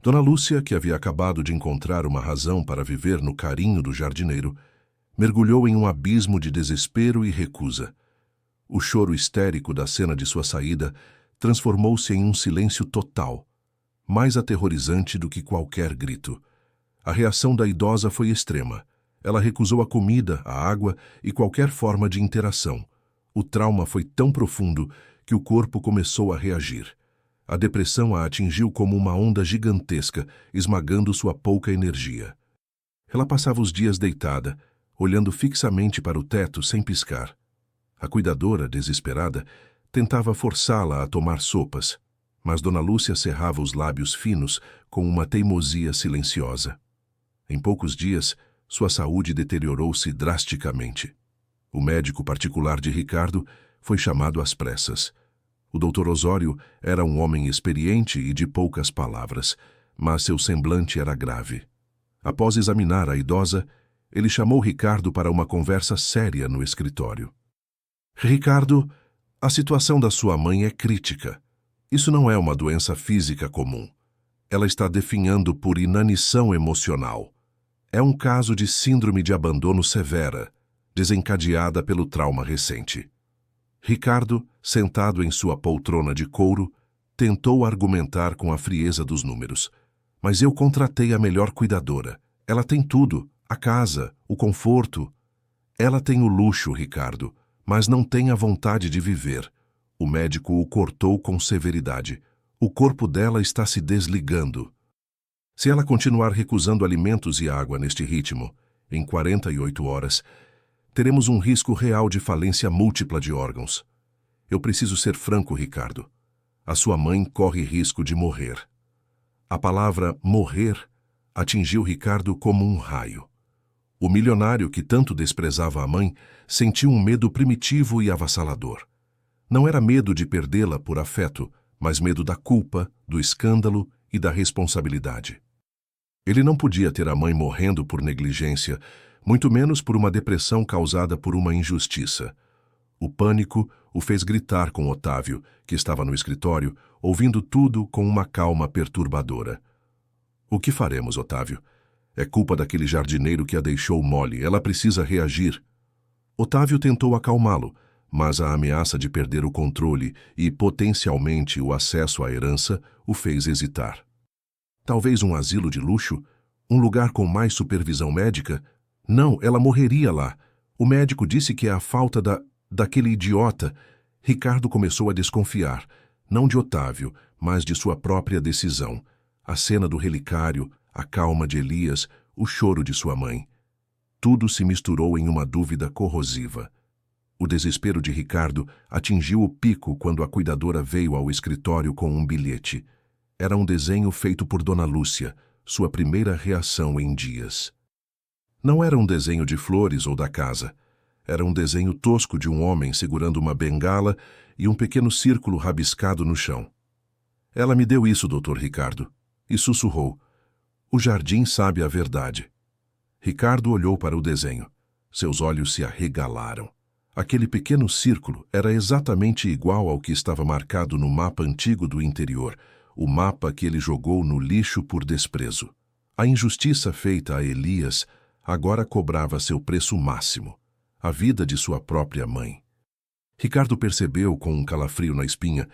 Dona Lúcia, que havia acabado de encontrar uma razão para viver no carinho do jardineiro, mergulhou em um abismo de desespero e recusa. O choro histérico da cena de sua saída transformou-se em um silêncio total, mais aterrorizante do que qualquer grito. A reação da idosa foi extrema. Ela recusou a comida, a água e qualquer forma de interação. O trauma foi tão profundo que o corpo começou a reagir. A depressão a atingiu como uma onda gigantesca, esmagando sua pouca energia. Ela passava os dias deitada, olhando fixamente para o teto sem piscar. A cuidadora, desesperada, tentava forçá-la a tomar sopas, mas Dona Lúcia cerrava os lábios finos com uma teimosia silenciosa. Em poucos dias, sua saúde deteriorou-se drasticamente. O médico particular de Ricardo foi chamado às pressas. O Dr. Osório era um homem experiente e de poucas palavras, mas seu semblante era grave. Após examinar a idosa, ele chamou Ricardo para uma conversa séria no escritório. Ricardo, a situação da sua mãe é crítica. Isso não é uma doença física comum. Ela está definhando por inanição emocional. É um caso de síndrome de abandono severa, desencadeada pelo trauma recente. Ricardo, sentado em sua poltrona de couro, tentou argumentar com a frieza dos números. Mas eu contratei a melhor cuidadora. Ela tem tudo. A casa, o conforto. Ela tem o luxo, Ricardo, mas não tem a vontade de viver. O médico o cortou com severidade. O corpo dela está se desligando. Se ela continuar recusando alimentos e água neste ritmo, em 48 horas, teremos um risco real de falência múltipla de órgãos. Eu preciso ser franco, Ricardo. A sua mãe corre risco de morrer. A palavra morrer atingiu Ricardo como um raio. O milionário que tanto desprezava a mãe sentiu um medo primitivo e avassalador. Não era medo de perdê-la por afeto, mas medo da culpa, do escândalo e da responsabilidade. Ele não podia ter a mãe morrendo por negligência, muito menos por uma depressão causada por uma injustiça. O pânico o fez gritar com Otávio, que estava no escritório, ouvindo tudo com uma calma perturbadora. O que faremos, Otávio? É culpa daquele jardineiro que a deixou mole. Ela precisa reagir. Otávio tentou acalmá-lo, mas a ameaça de perder o controle e, potencialmente, o acesso à herança o fez hesitar. Talvez um asilo de luxo? Um lugar com mais supervisão médica? Não, ela morreria lá. O médico disse que é a falta daquele idiota. Ricardo começou a desconfiar, não de Otávio, mas de sua própria decisão. A cena do relicário, a calma de Elias, o choro de sua mãe. Tudo se misturou em uma dúvida corrosiva. O desespero de Ricardo atingiu o pico quando a cuidadora veio ao escritório com um bilhete. Era um desenho feito por Dona Lúcia, sua primeira reação em dias. Não era um desenho de flores ou da casa. Era um desenho tosco de um homem segurando uma bengala e um pequeno círculo rabiscado no chão. Ela me deu isso, Dr. Ricardo, e sussurrou. O jardim sabe a verdade. Ricardo olhou para o desenho. Seus olhos se arregalaram. Aquele pequeno círculo era exatamente igual ao que estava marcado no mapa antigo do interior, o mapa que ele jogou no lixo por desprezo. A injustiça feita a Elias agora cobrava seu preço máximo, a vida de sua própria mãe. Ricardo percebeu, com um calafrio na espinha,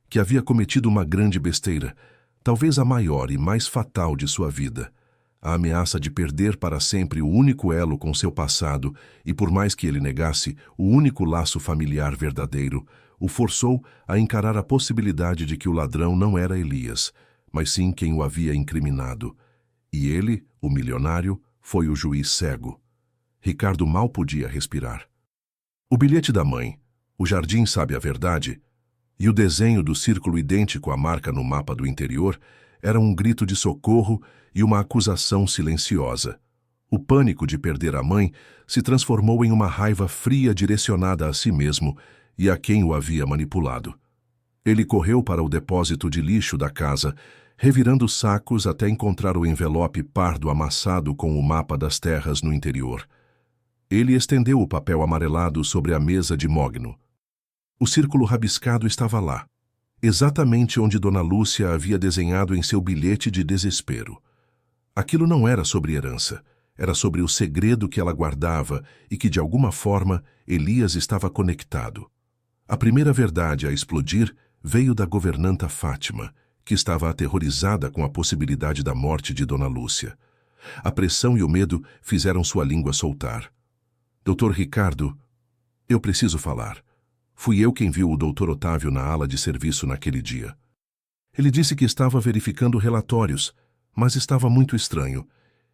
que havia cometido uma grande besteira, talvez a maior e mais fatal de sua vida. A ameaça de perder para sempre o único elo com seu passado e, por mais que ele negasse, o único laço familiar verdadeiro, o forçou a encarar a possibilidade de que o ladrão não era Elias, mas sim quem o havia incriminado. E ele, o milionário, foi o juiz cego. Ricardo mal podia respirar. O bilhete da mãe, o jardim sabe a verdade, e o desenho do círculo idêntico à marca no mapa do interior era um grito de socorro e uma acusação silenciosa. O pânico de perder a mãe se transformou em uma raiva fria direcionada a si mesmo e a quem o havia manipulado. Ele correu para o depósito de lixo da casa, revirando os sacos até encontrar o envelope pardo amassado com o mapa das terras no interior. Ele estendeu o papel amarelado sobre a mesa de mogno. O círculo rabiscado estava lá, exatamente onde Dona Lúcia havia desenhado em seu bilhete de desespero. Aquilo não era sobre herança, era sobre o segredo que ela guardava e que, de alguma forma, Elias estava conectado. A primeira verdade a explodir veio da governanta Fátima, que estava aterrorizada com a possibilidade da morte de Dona Lúcia. A pressão e o medo fizeram sua língua soltar. Dr. Ricardo, eu preciso falar. Fui eu quem viu o Dr. Otávio na ala de serviço naquele dia. Ele disse que estava verificando relatórios, mas estava muito estranho,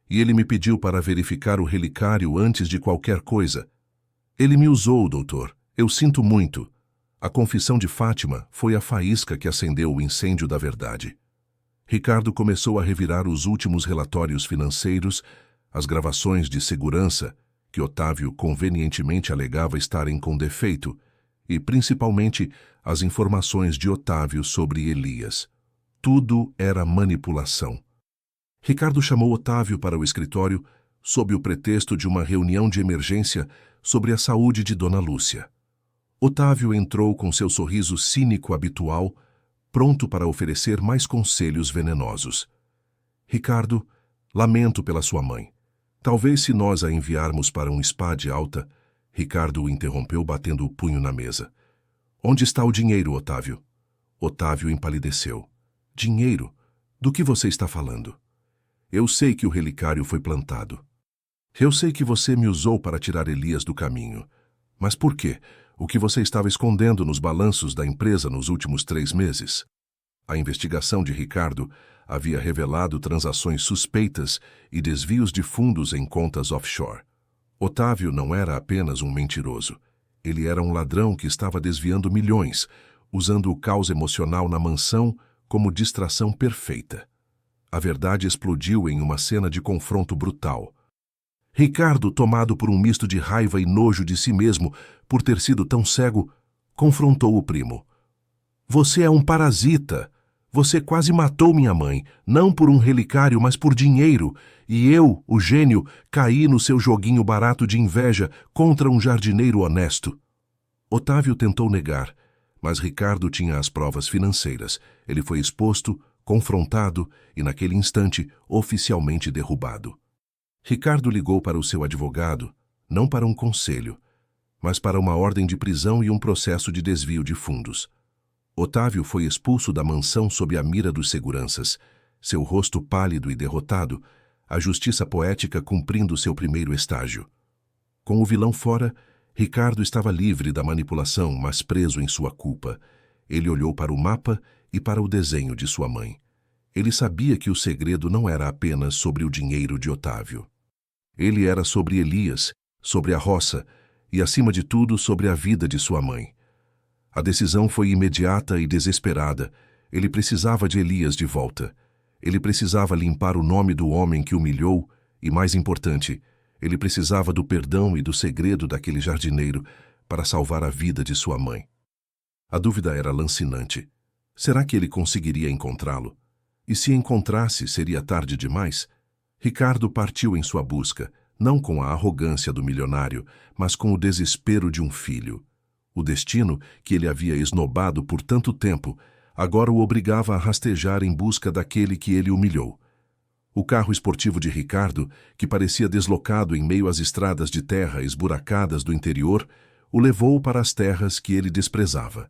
e ele me pediu para verificar o relicário antes de qualquer coisa. Ele me usou, doutor. Eu sinto muito. A confissão de Fátima foi a faísca que acendeu o incêndio da verdade. Ricardo começou a revirar os últimos relatórios financeiros, as gravações de segurança, que Otávio convenientemente alegava estarem com defeito, e, principalmente, as informações de Otávio sobre Elias. Tudo era manipulação. Ricardo chamou Otávio para o escritório sob o pretexto de uma reunião de emergência sobre a saúde de Dona Lúcia. Otávio entrou com seu sorriso cínico habitual, pronto para oferecer mais conselhos venenosos. Ricardo, lamento pela sua mãe. Talvez se nós a enviarmos para um spa de alta... Ricardo o interrompeu batendo o punho na mesa. Onde está o dinheiro, Otávio? Otávio empalideceu. Dinheiro? Do que você está falando? Eu sei que o relicário foi plantado. Eu sei que você me usou para tirar Elias do caminho. Mas por quê? O que você estava escondendo nos balanços da empresa nos últimos 3 meses? A investigação de Ricardo havia revelado transações suspeitas e desvios de fundos em contas offshore. Otávio não era apenas um mentiroso. Ele era um ladrão que estava desviando milhões, usando o caos emocional na mansão como distração perfeita. A verdade explodiu em uma cena de confronto brutal. Ricardo, tomado por um misto de raiva e nojo de si mesmo por ter sido tão cego, confrontou o primo. Você é um parasita. Você quase matou minha mãe, não por um relicário, mas por dinheiro. E eu, o gênio, caí no seu joguinho barato de inveja contra um jardineiro honesto. Otávio tentou negar, mas Ricardo tinha as provas financeiras. Ele foi exposto, confrontado e, naquele instante, oficialmente derrubado. Ricardo ligou para o seu advogado, não para um conselho, mas para uma ordem de prisão e um processo de desvio de fundos. Otávio foi expulso da mansão sob a mira dos seguranças, seu rosto pálido e derrotado, a justiça poética cumprindo seu primeiro estágio. Com o vilão fora, Ricardo estava livre da manipulação, mas preso em sua culpa. Ele olhou para o mapa e para o desenho de sua mãe. Ele sabia que o segredo não era apenas sobre o dinheiro de Otávio. Ele era sobre Elias, sobre a roça e, acima de tudo, sobre a vida de sua mãe. A decisão foi imediata e desesperada. Ele precisava de Elias de volta. Ele precisava limpar o nome do homem que humilhou e, mais importante, ele precisava do perdão e do segredo daquele jardineiro para salvar a vida de sua mãe. A dúvida era lancinante. Será que ele conseguiria encontrá-lo? E se encontrasse, seria tarde demais? Ricardo partiu em sua busca, não com a arrogância do milionário, mas com o desespero de um filho. O destino, que ele havia esnobado por tanto tempo, agora o obrigava a rastejar em busca daquele que ele humilhou. O carro esportivo de Ricardo, que parecia deslocado em meio às estradas de terra esburacadas do interior, o levou para as terras que ele desprezava.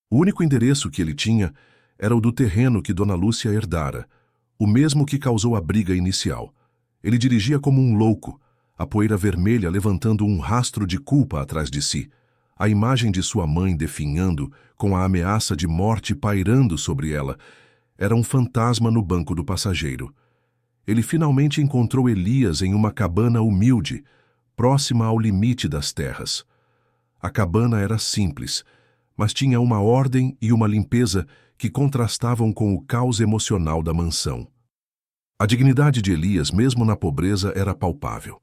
O único endereço que ele tinha era o do terreno que Dona Lúcia herdara, o mesmo que causou a briga inicial. Ele dirigia como um louco, a poeira vermelha levantando um rastro de culpa atrás de si, a imagem de sua mãe definhando, com a ameaça de morte pairando sobre ela. Era um fantasma no banco do passageiro. Ele finalmente encontrou Elias em uma cabana humilde, próxima ao limite das terras. A cabana era simples, mas tinha uma ordem e uma limpeza que contrastavam com o caos emocional da mansão. A dignidade de Elias, mesmo na pobreza, era palpável.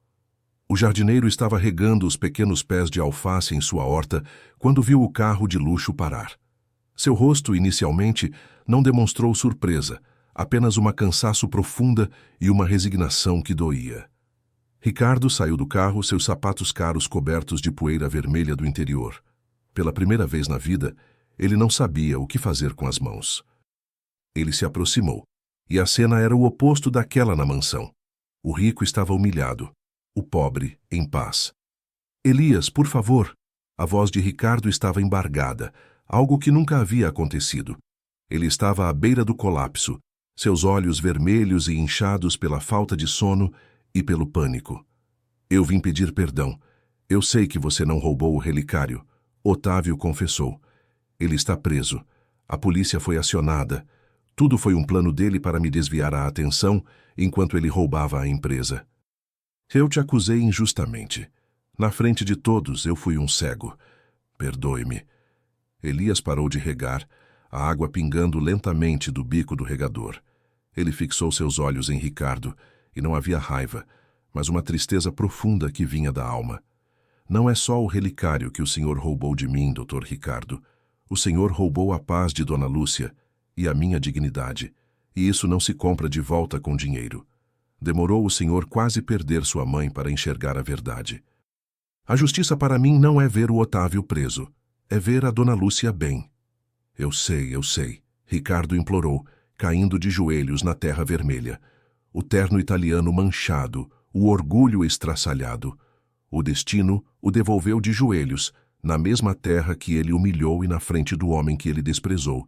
O jardineiro estava regando os pequenos pés de alface em sua horta quando viu o carro de luxo parar. Seu rosto, inicialmente, não demonstrou surpresa, apenas uma cansaço profunda e uma resignação que doía. Ricardo saiu do carro, seus sapatos caros cobertos de poeira vermelha do interior. Pela primeira vez na vida, ele não sabia o que fazer com as mãos. Ele se aproximou, e a cena era o oposto daquela na mansão. O rico estava humilhado, o pobre em paz. Elias, por favor! A voz de Ricardo estava embargada, algo que nunca havia acontecido. Ele estava à beira do colapso, seus olhos vermelhos e inchados pela falta de sono e pelo pânico. Eu vim pedir perdão. Eu sei que você não roubou o relicário. Otávio confessou. Ele está preso. A polícia foi acionada. Tudo foi um plano dele para me desviar a atenção enquanto ele roubava a empresa. Eu te acusei injustamente. Na frente de todos, eu fui um cego. Perdoe-me. Elias parou de regar, a água pingando lentamente do bico do regador. Ele fixou seus olhos em Ricardo, e não havia raiva, mas uma tristeza profunda que vinha da alma. Não é só o relicário que o senhor roubou de mim, Dr. Ricardo. O senhor roubou a paz de Dona Lúcia e a minha dignidade, e isso não se compra de volta com dinheiro. Demorou o senhor quase perder sua mãe para enxergar a verdade. A justiça para mim não é ver o Otávio preso, é ver a Dona Lúcia bem. Eu sei, Ricardo implorou, caindo de joelhos na terra vermelha. O terno italiano manchado, o orgulho estraçalhado. O destino o devolveu de joelhos, na mesma terra que ele humilhou e na frente do homem que ele desprezou.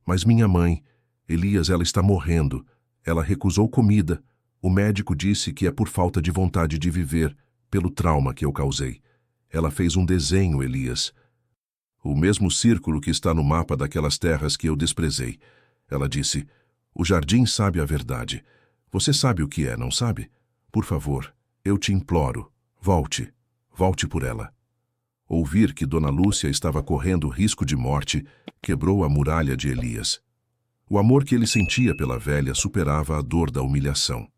Mas minha mãe, Elias, ela está morrendo. Ela recusou comida. O médico disse que é por falta de vontade de viver, pelo trauma que eu causei. Ela fez um desenho, Elias. O mesmo círculo que está no mapa daquelas terras que eu desprezei. Ela disse, o jardim sabe a verdade. Você sabe o que é, não sabe? Por favor, eu te imploro, volte. Volte por ela. Ouvir que Dona Lúcia estava correndo risco de morte quebrou a muralha de Elias. O amor que ele sentia pela velha superava a dor da humilhação.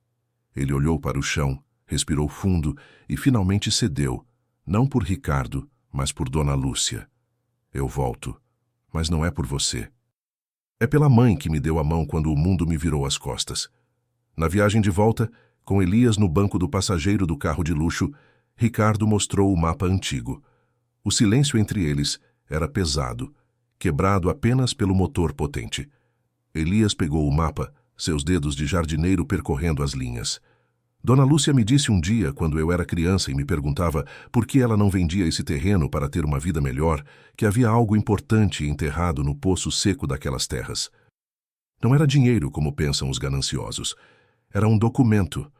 Ele olhou para o chão, respirou fundo e finalmente cedeu, não por Ricardo, mas por Dona Lúcia. Eu volto, mas não é por você. É pela mãe que me deu a mão quando o mundo me virou as costas. Na viagem de volta, com Elias no banco do passageiro do carro de luxo, Ricardo mostrou o mapa antigo. O silêncio entre eles era pesado, quebrado apenas pelo motor potente. Elias pegou o mapa, seus dedos de jardineiro percorrendo as linhas. Dona Lúcia me disse um dia, quando eu era criança e me perguntava por que ela não vendia esse terreno para ter uma vida melhor, que havia algo importante enterrado no poço seco daquelas terras. Não era dinheiro como pensam os gananciosos. Era um documento.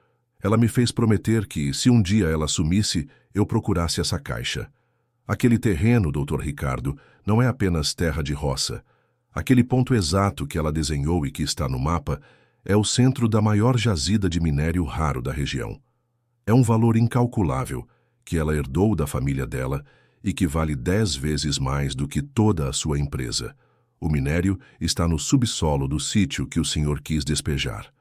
Ela me fez prometer que, se um dia ela sumisse, eu procurasse essa caixa. Aquele terreno, Dr. Ricardo, não é apenas terra de roça. Aquele ponto exato que ela desenhou e que está no mapa é o centro da maior jazida de minério raro da região. É um valor incalculável que ela herdou da família dela e que vale 10 vezes mais do que toda a sua empresa. O minério está no subsolo do sítio que o senhor quis despejar.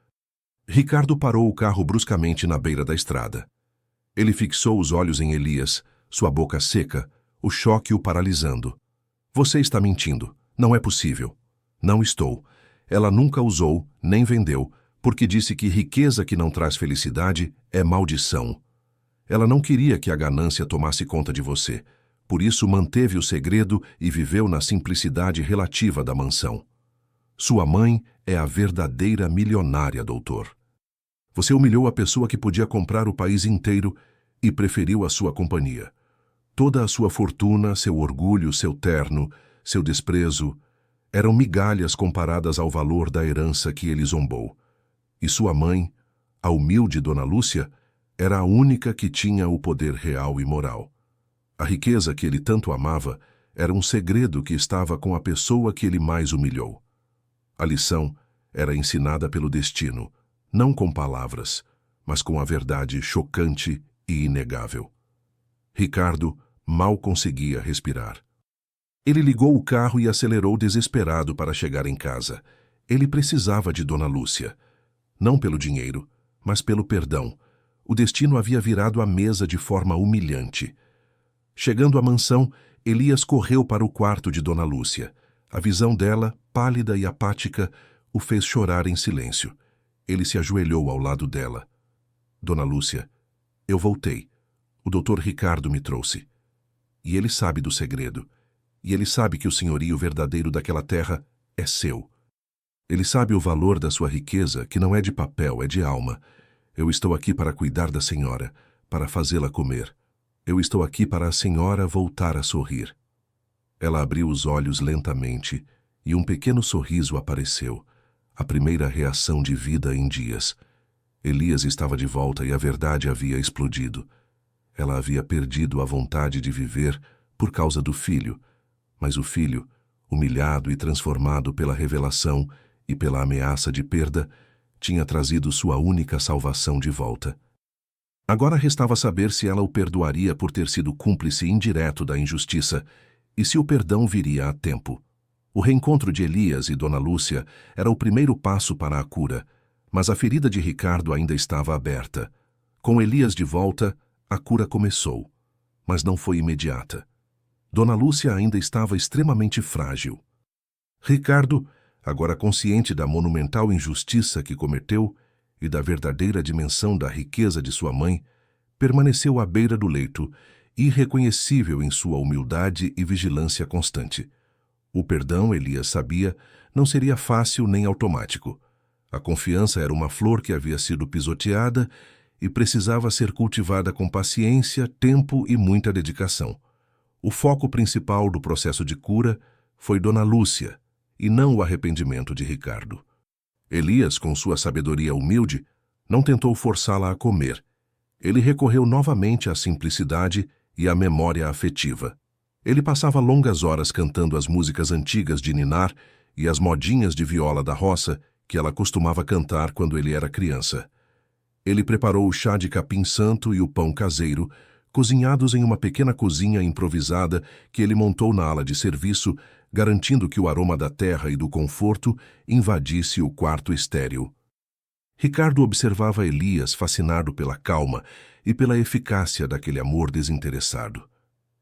Ricardo parou o carro bruscamente na beira da estrada. Ele fixou os olhos em Elias, sua boca seca, o choque o paralisando. Você está mentindo. Não é possível. Não estou. Ela nunca usou, nem vendeu, porque disse que riqueza que não traz felicidade é maldição. Ela não queria que a ganância tomasse conta de você. Por isso manteve o segredo e viveu na simplicidade relativa da mansão. Sua mãe é a verdadeira milionária, doutor. Você humilhou a pessoa que podia comprar o país inteiro e preferiu a sua companhia. Toda a sua fortuna, seu orgulho, seu terno, seu desprezo, eram migalhas comparadas ao valor da herança que ele zombou. E sua mãe, a humilde Dona Lúcia, era a única que tinha o poder real e moral. A riqueza que ele tanto amava era um segredo que estava com a pessoa que ele mais humilhou. A lição era ensinada pelo destino, não com palavras, mas com a verdade chocante e inegável. Ricardo mal conseguia respirar. Ele ligou o carro e acelerou desesperado para chegar em casa. Ele precisava de Dona Lúcia. Não pelo dinheiro, mas pelo perdão. O destino havia virado a mesa de forma humilhante. Chegando à mansão, Elias correu para o quarto de Dona Lúcia. A visão dela, pálida e apática, o fez chorar em silêncio. Ele se ajoelhou ao lado dela. Dona Lúcia, eu voltei. O doutor Ricardo me trouxe. E ele sabe do segredo. E ele sabe que o senhorio verdadeiro daquela terra é seu. Ele sabe o valor da sua riqueza, que não é de papel, é de alma. Eu estou aqui para cuidar da senhora, para fazê-la comer. Eu estou aqui para a senhora voltar a sorrir. Ela abriu os olhos lentamente e um pequeno sorriso apareceu, a primeira reação de vida em dias. Elias estava de volta e a verdade havia explodido. Ela havia perdido a vontade de viver por causa do filho, mas o filho, humilhado e transformado pela revelação e pela ameaça de perda, tinha trazido sua única salvação de volta. Agora restava saber se ela o perdoaria por ter sido cúmplice indireto da injustiça e se o perdão viria a tempo. O reencontro de Elias e Dona Lúcia era o primeiro passo para a cura, mas a ferida de Ricardo ainda estava aberta. Com Elias de volta, a cura começou, mas não foi imediata. Dona Lúcia ainda estava extremamente frágil. Ricardo, agora consciente da monumental injustiça que cometeu e da verdadeira dimensão da riqueza de sua mãe, permaneceu à beira do leito, irreconhecível em sua humildade e vigilância constante. O perdão, Elias sabia, não seria fácil nem automático. A confiança era uma flor que havia sido pisoteada e precisava ser cultivada com paciência, tempo e muita dedicação. O foco principal do processo de cura foi Dona Lúcia, e não o arrependimento de Ricardo. Elias, com sua sabedoria humilde, não tentou forçá-la a comer. Ele recorreu novamente à simplicidade e à memória afetiva. Ele passava longas horas cantando as músicas antigas de ninar e as modinhas de viola da roça que ela costumava cantar quando ele era criança. Ele preparou o chá de capim-santo e o pão caseiro, cozinhados em uma pequena cozinha improvisada que ele montou na ala de serviço, garantindo que o aroma da terra e do conforto invadisse o quarto estéril. Ricardo observava Elias fascinado pela calma e pela eficácia daquele amor desinteressado.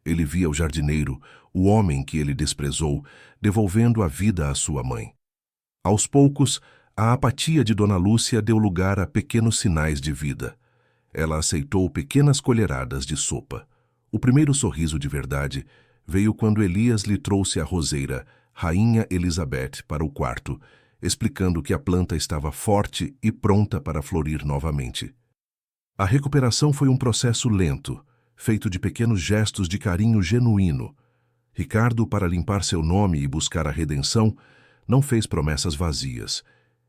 Ele via o jardineiro, o homem que ele desprezou, devolvendo a vida à sua mãe. Aos poucos, a apatia de Dona Lúcia deu lugar a pequenos sinais de vida. Ela aceitou pequenas colheradas de sopa. O primeiro sorriso de verdade veio quando Elias lhe trouxe a roseira, Rainha Elizabeth, para o quarto, explicando que a planta estava forte e pronta para florir novamente. A recuperação foi um processo lento, feito de pequenos gestos de carinho genuíno. Ricardo, para limpar seu nome e buscar a redenção, não fez promessas vazias.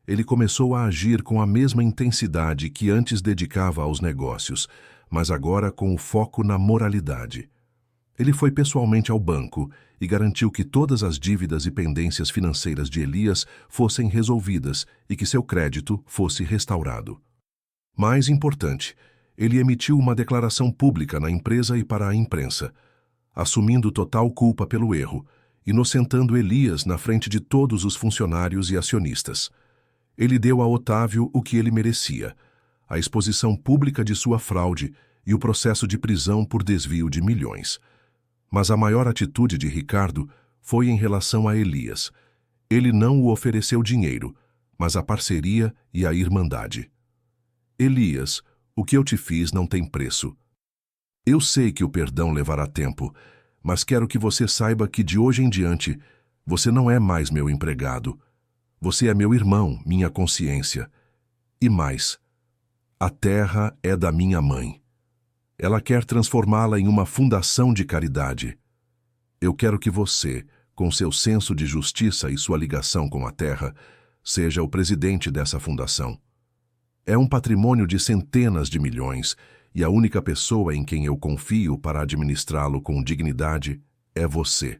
Ele começou a agir com a mesma intensidade que antes dedicava aos negócios, mas agora com o foco na moralidade. Ele foi pessoalmente ao banco e garantiu que todas as dívidas e pendências financeiras de Elias fossem resolvidas e que seu crédito fosse restaurado. Mais importante, ele emitiu uma declaração pública na empresa e para a imprensa, assumindo total culpa pelo erro, inocentando Elias na frente de todos os funcionários e acionistas. Ele deu a Otávio o que ele merecia, a exposição pública de sua fraude e o processo de prisão por desvio de milhões. Mas a maior atitude de Ricardo foi em relação a Elias. Ele não o ofereceu dinheiro, mas a parceria e a irmandade. Elias, o que eu te fiz não tem preço. Eu sei que o perdão levará tempo, mas quero que você saiba que de hoje em diante você não é mais meu empregado. Você é meu irmão, minha consciência. E mais, a terra é da minha mãe. Ela quer transformá-la em uma fundação de caridade. Eu quero que você, com seu senso de justiça e sua ligação com a terra, seja o presidente dessa fundação. É um patrimônio de centenas de milhões, e a única pessoa em quem eu confio para administrá-lo com dignidade é você.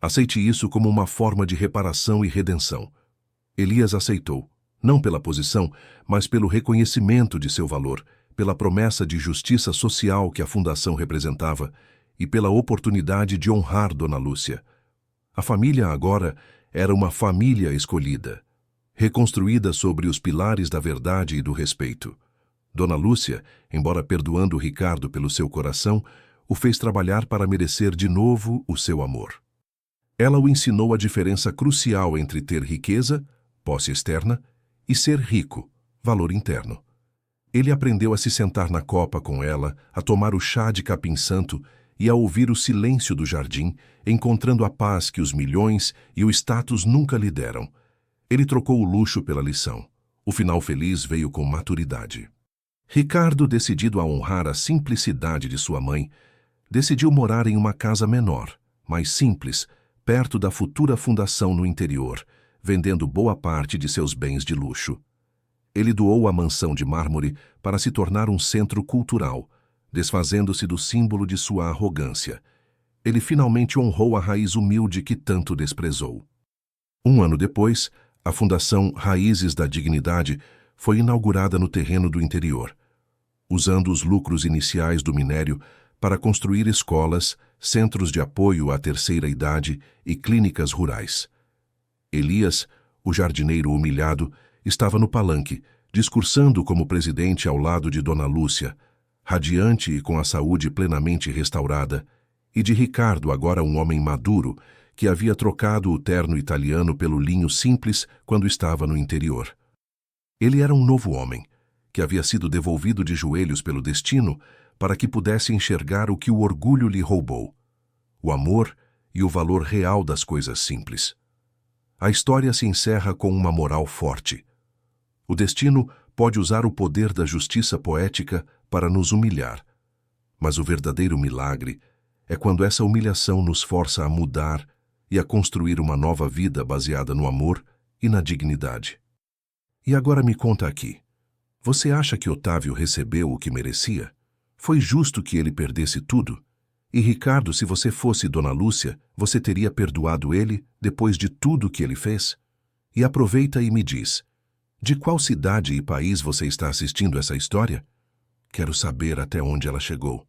Aceite isso como uma forma de reparação e redenção. Elias aceitou, não pela posição, mas pelo reconhecimento de seu valor, pela promessa de justiça social que a fundação representava e pela oportunidade de honrar Dona Lúcia. A família agora era uma família escolhida, reconstruída sobre os pilares da verdade e do respeito. Dona Lúcia, embora perdoando Ricardo pelo seu coração, o fez trabalhar para merecer de novo o seu amor. Ela o ensinou a diferença crucial entre ter riqueza, posse externa, e ser rico, valor interno. Ele aprendeu a se sentar na copa com ela, a tomar o chá de capim-santo e a ouvir o silêncio do jardim, encontrando a paz que os milhões e o status nunca lhe deram. Ele trocou o luxo pela lição. O final feliz veio com maturidade. Ricardo, decidido a honrar a simplicidade de sua mãe, decidiu morar em uma casa menor, mais simples, perto da futura fundação no interior, vendendo boa parte de seus bens de luxo. Ele doou a mansão de mármore para se tornar um centro cultural, desfazendo-se do símbolo de sua arrogância. Ele finalmente honrou a raiz humilde que tanto desprezou. Um ano depois, a Fundação Raízes da Dignidade foi inaugurada no terreno do interior, usando os lucros iniciais do minério para construir escolas, centros de apoio à terceira idade e clínicas rurais. Elias, o jardineiro humilhado, estava no palanque, discursando como presidente ao lado de Dona Lúcia, radiante e com a saúde plenamente restaurada, e de Ricardo, agora um homem maduro, que havia trocado o terno italiano pelo linho simples quando estava no interior. Ele era um novo homem, que havia sido devolvido de joelhos pelo destino para que pudesse enxergar o que o orgulho lhe roubou: o amor e o valor real das coisas simples. A história se encerra com uma moral forte. O destino pode usar o poder da justiça poética para nos humilhar, mas o verdadeiro milagre é quando essa humilhação nos força a mudar e a construir uma nova vida baseada no amor e na dignidade. E agora me conta aqui. Você acha que Otávio recebeu o que merecia? Foi justo que ele perdesse tudo? E Ricardo, se você fosse Dona Lúcia, você teria perdoado ele depois de tudo que ele fez? E aproveita e me diz, de qual cidade e país você está assistindo essa história? Quero saber até onde ela chegou.